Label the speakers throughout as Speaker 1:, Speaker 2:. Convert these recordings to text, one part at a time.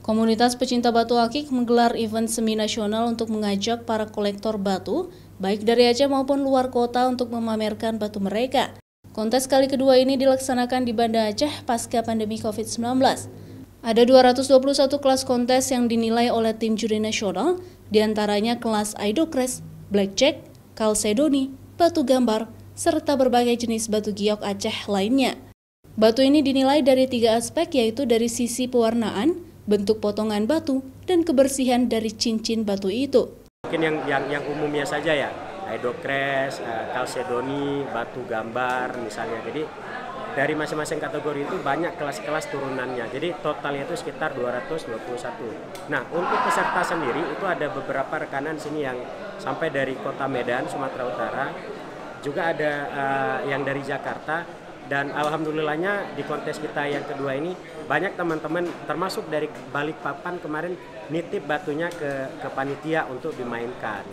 Speaker 1: Komunitas pecinta batu akik menggelar event semi nasional untuk mengajak para kolektor batu, baik dari Aceh maupun luar kota untuk memamerkan batu mereka. Kontes kali kedua ini dilaksanakan di Banda Aceh pasca pandemi COVID-19. Ada 221 kelas kontes yang dinilai oleh tim juri nasional, diantaranya kelas Idocrest, Blackjack, Kalsedoni, batu gambar, serta berbagai jenis batu giok Aceh lainnya. Batu ini dinilai dari 3 aspek, yaitu dari sisi pewarnaan, bentuk potongan batu, dan kebersihan dari cincin batu itu.
Speaker 2: Mungkin yang umumnya saja ya, Idocrest, Kalsedoni, batu gambar misalnya. Jadi dari masing-masing kategori itu banyak kelas-kelas turunannya. Jadi totalnya itu sekitar 221. Nah, untuk peserta sendiri itu ada beberapa rekanan sini yang sampai dari Kota Medan, Sumatera Utara. Juga ada yang dari Jakarta. Dan alhamdulillahnya di kontes kita yang kedua ini banyak teman-teman termasuk dari Balikpapan kemarin nitip batunya ke panitia untuk dimainkan.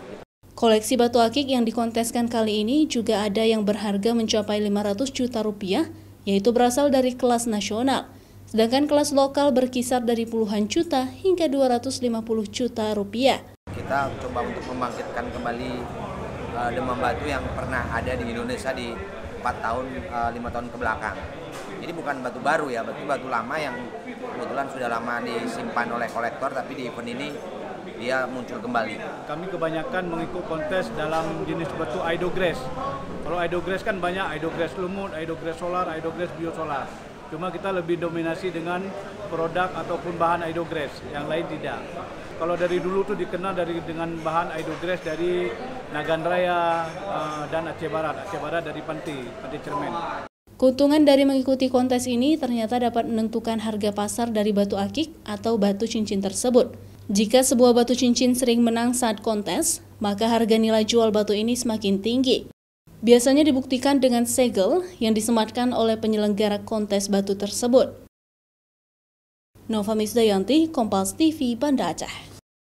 Speaker 1: Koleksi batu akik yang dikonteskan kali ini juga ada yang berharga mencapai 500 juta rupiah, yaitu berasal dari kelas nasional. Sedangkan kelas lokal berkisar dari puluhan juta hingga 250 juta rupiah.
Speaker 3: Kita coba untuk membangkitkan kembali demam batu yang pernah ada di Indonesia di 5 tahun ke belakang. Jadi bukan batu baru ya, batu lama yang kebetulan sudah lama disimpan oleh kolektor, tapi di event ini dia muncul kembali.
Speaker 4: Kami kebanyakan mengikut kontes dalam jenis batu Idocrest. Kalau Idocrest kan banyak, Idocrest lumut, Idocrest solar, Idocrest biosolar. Cuma kita lebih dominasi dengan produk ataupun bahan Idocrest, yang lain tidak. Kalau dari dulu tuh dikenal dengan bahan Idocrest dari Nagan Raya dan Aceh Barat dari Panti Cermen.
Speaker 1: Keuntungan dari mengikuti kontes ini ternyata dapat menentukan harga pasar dari batu akik atau batu cincin tersebut. Jika sebuah batu cincin sering menang saat kontes, maka harga nilai jual batu ini semakin tinggi. Biasanya dibuktikan dengan segel yang disematkan oleh penyelenggara kontes batu tersebut. Nova Misdayanti, Kompas TV, Banda Aceh.